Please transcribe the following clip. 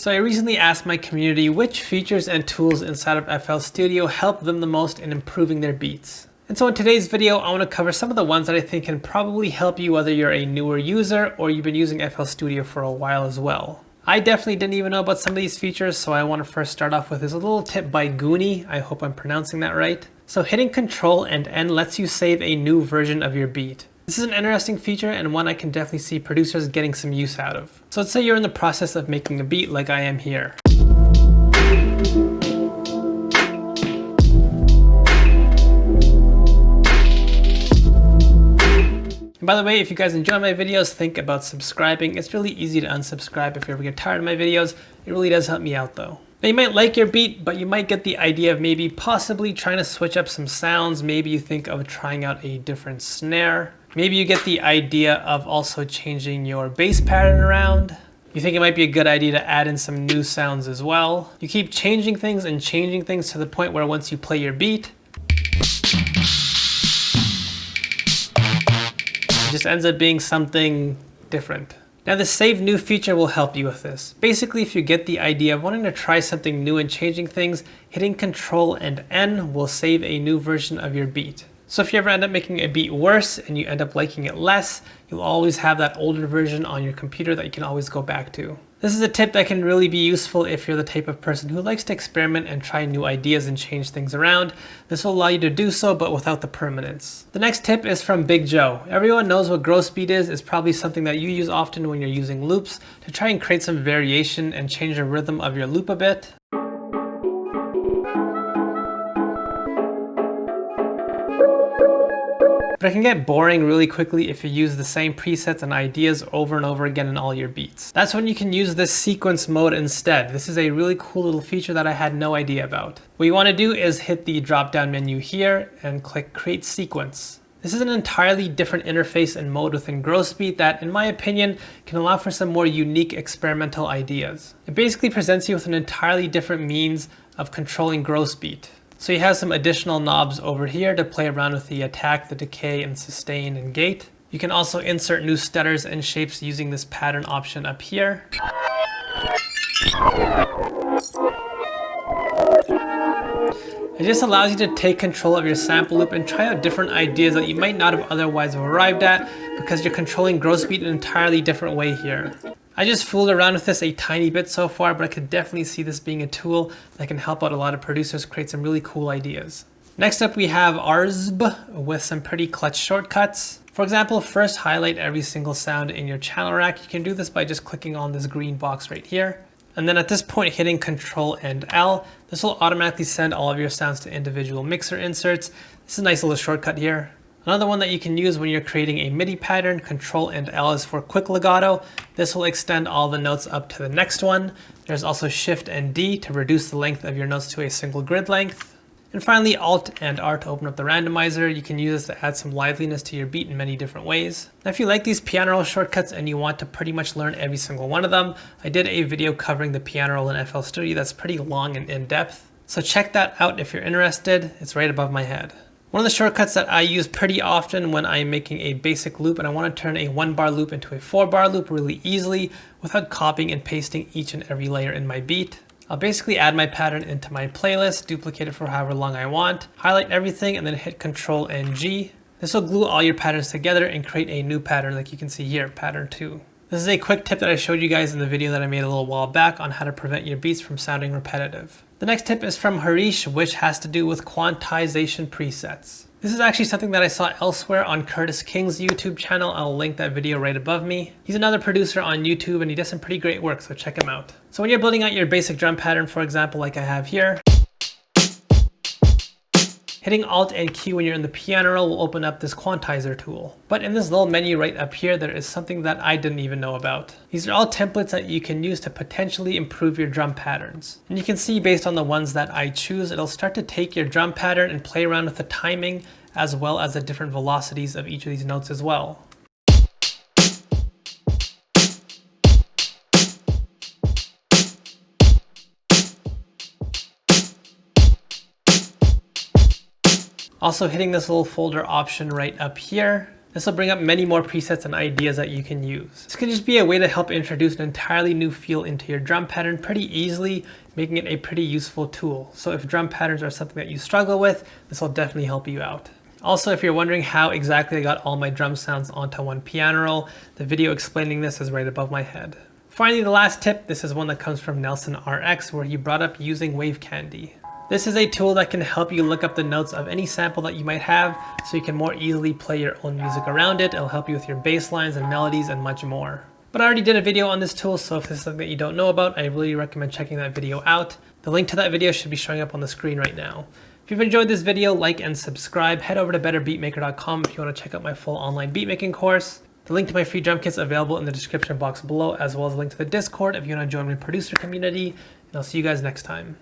So I recently asked my community which features and tools inside of FL Studio help them the most in improving their beats. And so in today's video, I want to cover some of the ones that I think can probably help you whether you're a newer user or you've been using FL Studio for a while as well. I definitely didn't even know about some of these features, so I want to first start off with this little tip by Goonie. I hope I'm pronouncing that right. So hitting Control and N lets you save a new version of your beat. This is an interesting feature and one I can definitely see producers getting some use out of. So let's say you're in the process of making a beat like I am here. And by the way, if you guys enjoy my videos, think about subscribing. It's really easy to unsubscribe if you ever get tired of my videos. It really does help me out though. Now you might like your beat, but you might get the idea of maybe possibly trying to switch up some sounds. Maybe you think of trying out a different snare. Maybe you get the idea of also changing your bass pattern around. You think it might be a good idea to add in some new sounds as well. You keep changing things to the point where once you play your beat, it just ends up being something different. Now the Save New feature will help you with this. Basically, if you get the idea of wanting to try something new and changing things, hitting Control and N will save a new version of your beat. So if you ever end up making a beat worse and you end up liking it less, you'll always have that older version on your computer that you can always go back to. This is a tip that can really be useful if you're the type of person who likes to experiment and try new ideas and change things around. This will allow you to do so, but without the permanence. The next tip is from Big Joe. Everyone knows what gross beat is. It's probably something that you use often when you're using loops to try and create some variation and change the rhythm of your loop a bit. But it can get boring really quickly if you use the same presets and ideas over and over again in all your beats. That's when you can use this sequence mode instead. This is a really cool little feature that I had no idea about. What you want to do is hit the drop down menu here and click Create Sequence. This is an entirely different interface and mode within Gross Beat that, in my opinion, can allow for some more unique experimental ideas. It basically presents you with an entirely different means of controlling Gross Beat. So you have some additional knobs over here to play around with the attack, the decay, and sustain and gate. You can also insert new stutters and shapes using this pattern option up here. It just allows you to take control of your sample loop and try out different ideas that you might not have otherwise arrived at because you're controlling gross beat in an entirely different way here. I just fooled around with this a tiny bit so far, but I could definitely see this being a tool that can help out a lot of producers create some really cool ideas. Next up we have ARSB with some pretty clutch shortcuts. For example, first highlight every single sound in your channel rack. You can do this by just clicking on this green box right here. And then at this point hitting Control and L, this will automatically send all of your sounds to individual mixer inserts. This is a nice little shortcut here. Another one that you can use when you're creating a MIDI pattern, Control and L is for quick legato. This will extend all the notes up to the next one. There's also Shift and D to reduce the length of your notes to a single grid length. And finally, Alt and R to open up the randomizer. You can use this to add some liveliness to your beat in many different ways. Now, if you like these piano roll shortcuts and you want to pretty much learn every single one of them, I did a video covering the piano roll in FL Studio that's pretty long and in-depth. So check that out if you're interested. It's right above my head. One of the shortcuts that I use pretty often when I'm making a basic loop and I want to turn a 1-bar loop into a 4-bar loop really easily without copying and pasting each and every layer in my beat. I'll basically add my pattern into my playlist, duplicate it for however long I want, highlight everything, and then hit Control and G. This will glue all your patterns together and create a new pattern like you can see here, pattern 2. This is a quick tip that I showed you guys in the video that I made a little while back on how to prevent your beats from sounding repetitive. The next tip is from Harish, which has to do with quantization presets. This is actually something that I saw elsewhere on Curtis King's YouTube channel. I'll link that video right above me. He's another producer on YouTube and he does some pretty great work, so check him out. So when you're building out your basic drum pattern, for example, like I have here, hitting Alt and Q when you're in the piano roll will open up this quantizer tool. But in this little menu right up here, there is something that I didn't even know about. These are all templates that you can use to potentially improve your drum patterns. And you can see based on the ones that I choose, it'll start to take your drum pattern and play around with the timing as well as the different velocities of each of these notes as well. Also hitting this little folder option right up here This will bring up many more presets and ideas that you can use. This can just be a way to help introduce an entirely new feel into your drum pattern pretty easily, making it a pretty useful tool. So if drum patterns are something that you struggle with, this will definitely help you out. Also, if you're wondering how exactly I got all my drum sounds onto one piano roll, the video explaining this is right above my head. Finally, the last tip, this is one that comes from Nelson RX, where he brought up using Wave Candy. This is a tool that can help you look up the notes of any sample that you might have so you can more easily play your own music around it. It'll help you with your bass lines and melodies and much more. But I already did a video on this tool, so if this is something that you don't know about, I really recommend checking that video out. The link to that video should be showing up on the screen right now. If you've enjoyed this video, like and subscribe. Head over to betterbeatmaker.com if you want to check out my full online beatmaking course. The link to my free drum kit is available in the description box below, as well as a link to the Discord if you want to join my producer community. And I'll see you guys next time.